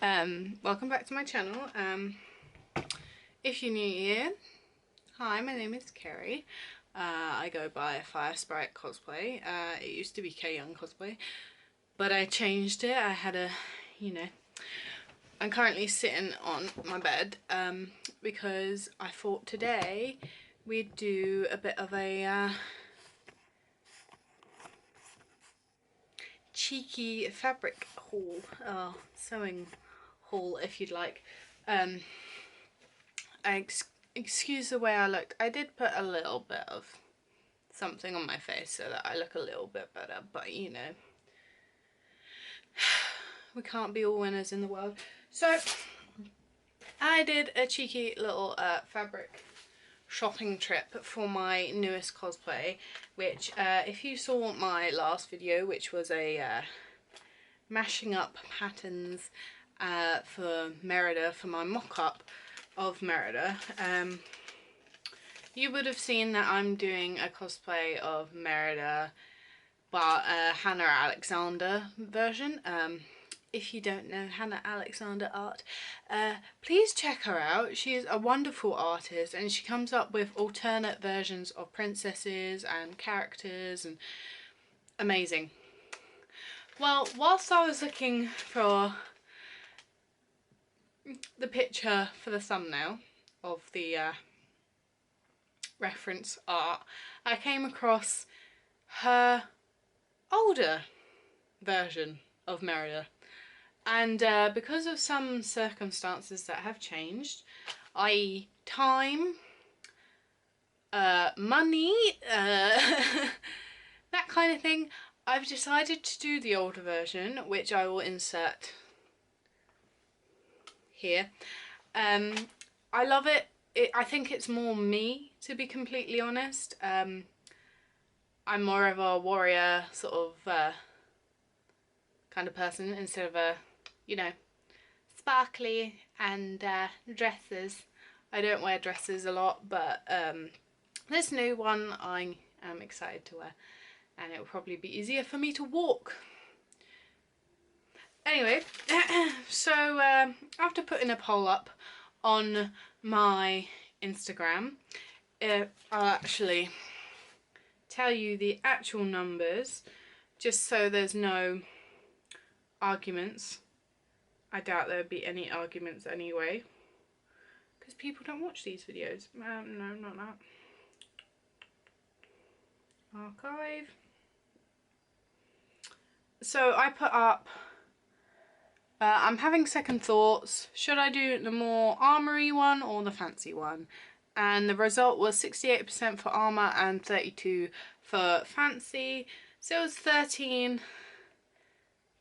Welcome back to my channel. If you're new here, hi, my name is Kerry. I go by Fire Sprite Cosplay. It used to be K Young Cosplay, but I changed it. I had I'm currently sitting on my bed because I thought today we'd do a bit of a cheeky fabric haul, sewing haul if you'd like. Excuse the way I looked. I did put a little bit of something on my face so that I look a little bit better, but you know, we can't be all winners in the world. So I did a cheeky little fabric shopping trip for my newest cosplay, which if you saw my last video, which was a mashing up patterns for Merida, for my mock-up of Merida, you would have seen that I'm doing a cosplay of Merida, but a Hannah Alexander version. If you don't know Hannah Alexander art, please check her out. She is a wonderful artist and she comes up with alternate versions of princesses and characters, and amazing. Well, whilst I was looking for the picture for the thumbnail of the reference art, I came across her older version of Merida. And because of some circumstances that have changed, i.e. time, money, that kind of thing, I've decided to do the older version, which I will insert here. I love it. I think it's more me, to be completely honest. I'm more of a warrior sort of kind of person instead of a, you know, sparkly and dresses. I don't wear dresses a lot, but this new one I am excited to wear, and it will probably be easier for me to walk. Anyway, so after putting a poll up on my Instagram, I'll actually tell you the actual numbers just so there's no arguments. I doubt there would be any arguments anyway, because people don't watch these videos. No, not that. Archive. So I put up, I'm having second thoughts. Should I do the more armoury one or the fancy one? And the result was 68% for armour and 32% for fancy. So it was 13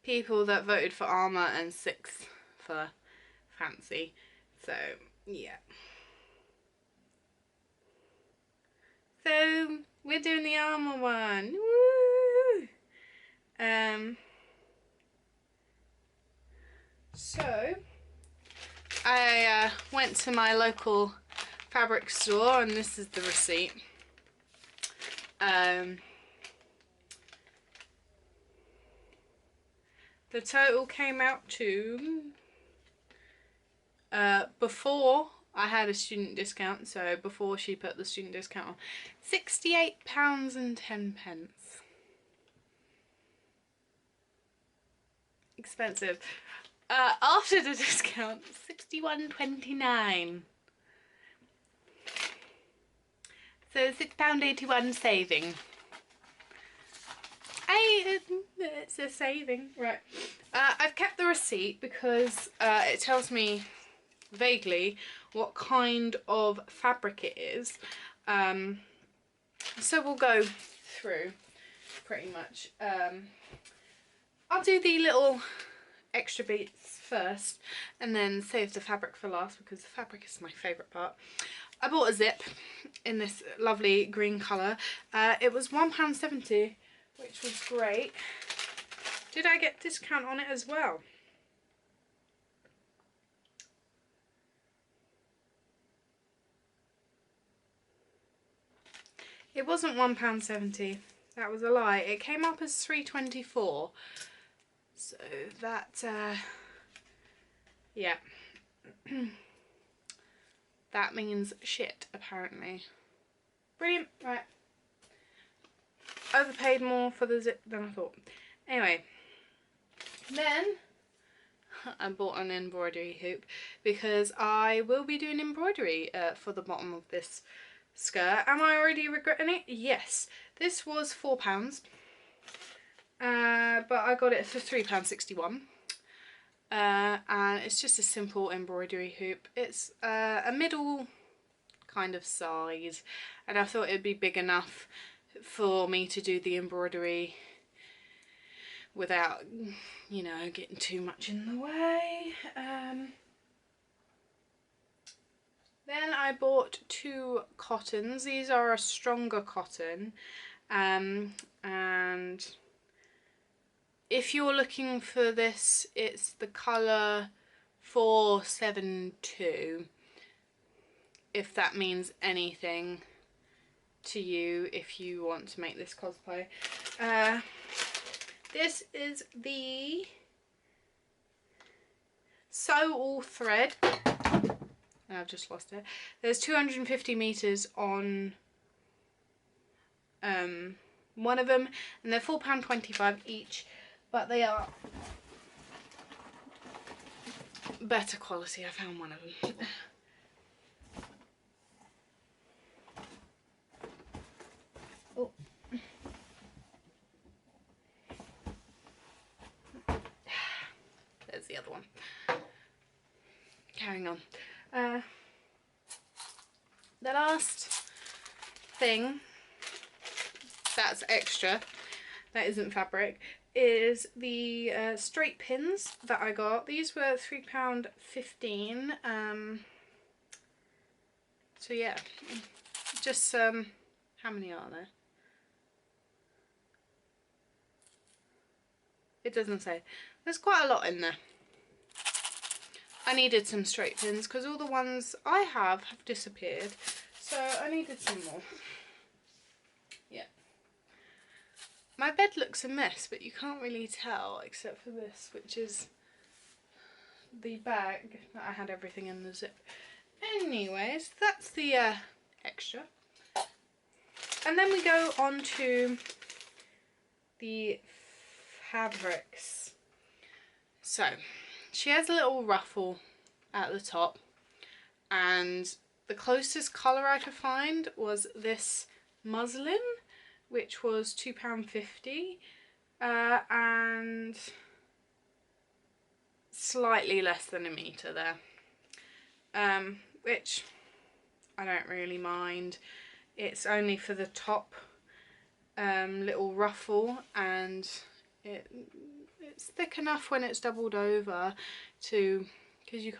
people that voted for armour and 6 for fancy. So yeah. So we're doing the armour one. Woo! So I went to my local fabric store, and this is the receipt. The total came out to, before I had a student discount, so before she put the student discount on, £68.10. Expensive. After the discount, £61.29. So £6.81 saving. It's a saving. Right. I've kept the receipt because it tells me vaguely what kind of fabric it is. So we'll go through pretty much. I'll do the little extra bits first and then save the fabric for last, because the fabric is my favourite part. I bought a zip in this lovely green colour. It was £1.70, which was great. Did I get discount on it as well? It wasn't £1.70. That was a lie. It came up as £3.24. So that Yeah. That means shit, apparently. Brilliant. Right. Overpaid more for the zip than I thought. Anyway. Then I bought an embroidery hoop because I will be doing embroidery for the bottom of this skirt. Am I already regretting it? Yes. This was £4. But I got it for £3.61. And it's just a simple embroidery hoop. It's a middle kind of size, and I thought it'd be big enough for me to do the embroidery without, you know, getting too much in the way. Then I bought 2 cottons. These are a stronger cotton, and if you're looking for this, it's the colour 472, if that means anything to you if you want to make this cosplay. This is the Sew All thread. I've just lost it. There's 250 meters on one of them, and they're £4.25 each, but they are better quality. I found one of them. Oh. There's the other one. Carrying on. The last thing that's extra, that isn't fabric, is the straight pins that I got. These were £3.15. So yeah, just how many are there? It doesn't say. There's quite a lot in there. I needed some straight pins because all the ones I have disappeared, so I needed some more. Yeah. My bed looks a mess, but you can't really tell except for this, which is the bag that I had everything in the zip. Anyways, that's the extra. And then we go on to the fabrics. So she has a little ruffle at the top, and the closest colour I could find was this muslin, which was £2.50, and slightly less than a metre there, which I don't really mind. It's only for the top little ruffle, and it's thick enough when it's doubled over to, because you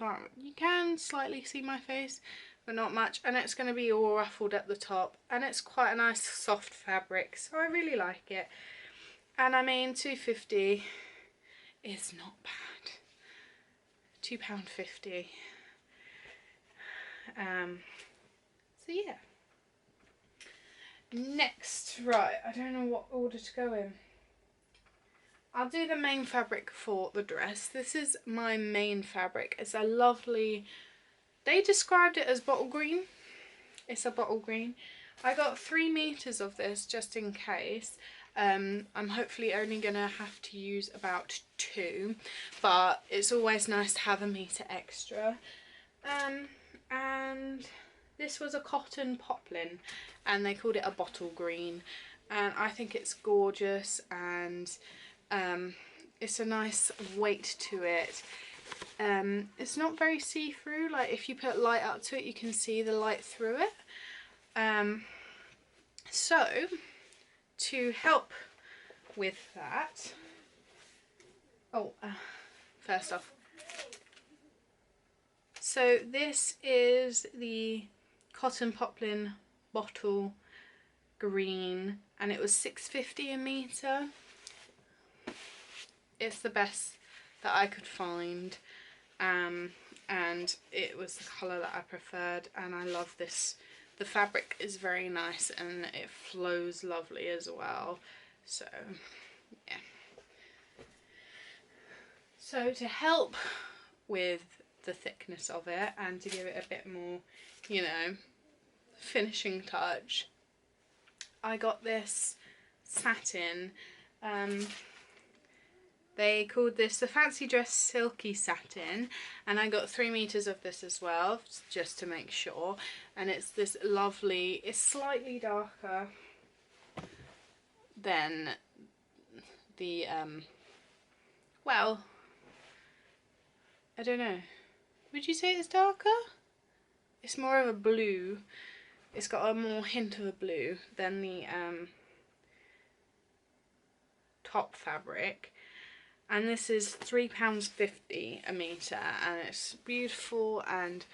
can slightly see my face, but not much, and it's going to be all ruffled at the top, and it's quite a nice soft fabric, so I really like it. And I mean, £2.50 is not bad. £2.50. So yeah. Next, right, I don't know what order to go in. I'll do the main fabric for the dress. This is my main fabric. It's a lovely, they described it as bottle green. It's a bottle green. I got 3 meters of this just in case. I'm hopefully only gonna have to use about 2, but it's always nice to have a meter extra. And this was a cotton poplin, and they called it a bottle green, and I think it's gorgeous, and it's a nice weight to it. It's not very see-through, like if you put light up to it you can see the light through it. So to help with that, first off, so this is the cotton poplin bottle green, and it was £6.50 a metre. It's the best that I could find, and it was the colour that I preferred, and I love this. The fabric is very nice and it flows lovely as well, so yeah. So to help with the thickness of it, and to give it a bit more, you know, finishing touch, I got this satin. They called this the Fancy Dress Silky Satin, and I got 3 meters of this as well, just to make sure. And it's this lovely, it's slightly darker than the, well, I don't know. Would you say it's darker? It's more of a blue. It's got a more hint of a blue than the top fabric. And this is £3.50 a metre, and it's beautiful, and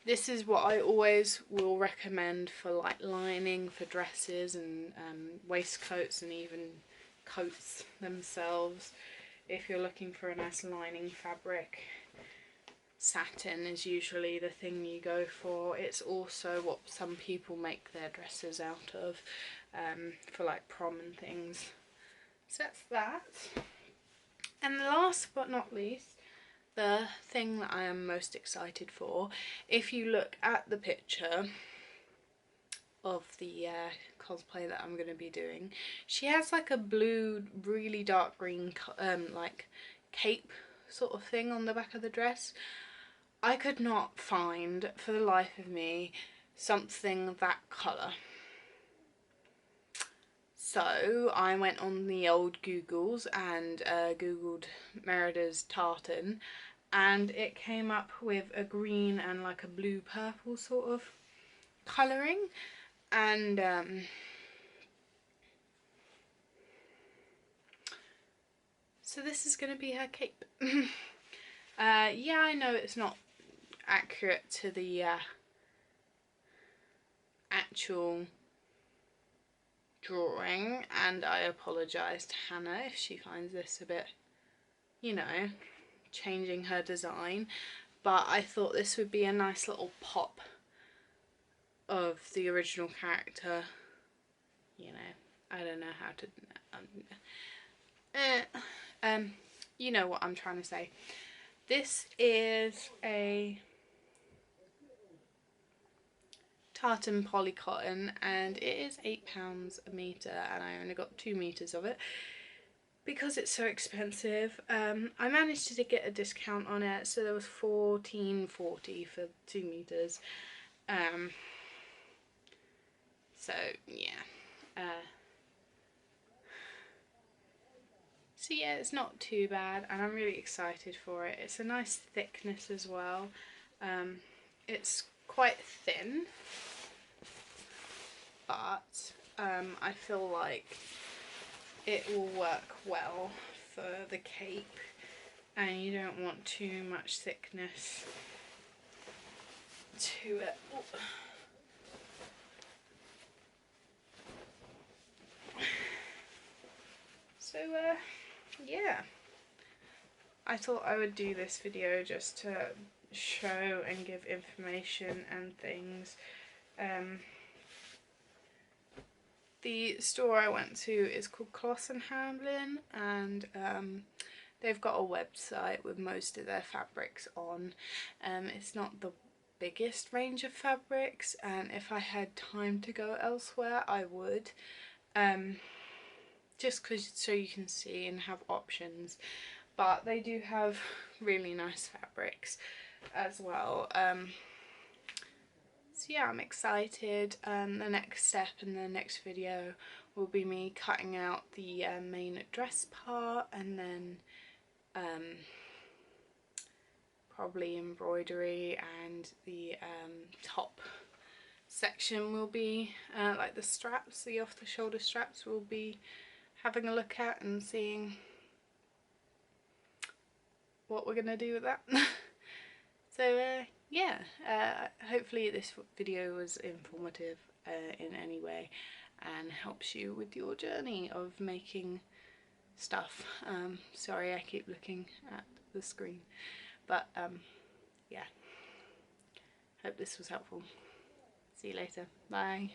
this is what I always will recommend for like lining for dresses and waistcoats and even coats themselves. If you're looking for a nice lining fabric, satin is usually the thing you go for. It's also what some people make their dresses out of for like prom and things. So that's that. And last but not least, the thing that I am most excited for, if you look at the picture of the cosplay that I'm going to be doing, she has like a blue, really dark green like cape sort of thing on the back of the dress. I could not find for the life of me something that colour. So I went on the old Googles and googled Merida's tartan, and it came up with a green and like a blue purple sort of colouring, and so this is going to be her cape. Yeah, I know it's not accurate to the actual drawing, and I apologise to Hannah if she finds this a bit, you know, changing her design, but I thought this would be a nice little pop of the original character, you know. I don't know how to you know what I'm trying to say. This is a tartan polycotton, and it is £8 a metre, and I only got 2 meters of it because it's so expensive. I managed to get a discount on it, so there was £14.40 for 2 meters. So yeah, so yeah, it's not too bad, and I'm really excited for it. It's a nice thickness as well. It's quite thin, but I feel like it will work well for the cape, and you don't want too much thickness to it. Ooh. So yeah, I thought I would do this video just to show and give information and things. The store I went to is called Cloth and Hamlin, and they've got a website with most of their fabrics on. It's not the biggest range of fabrics, and if I had time to go elsewhere I would, just because so you can see and have options, but they do have really nice fabrics as well. So yeah, I'm excited. The next step in the next video will be me cutting out the main dress part, and then probably embroidery, and the top section will be like the straps, the off the shoulder straps, will be having a look at and seeing what we're gonna do with that. So yeah, hopefully this video was informative in any way and helps you with your journey of making stuff. Sorry, I keep looking at the screen, but yeah, hope this was helpful. See you later. Bye.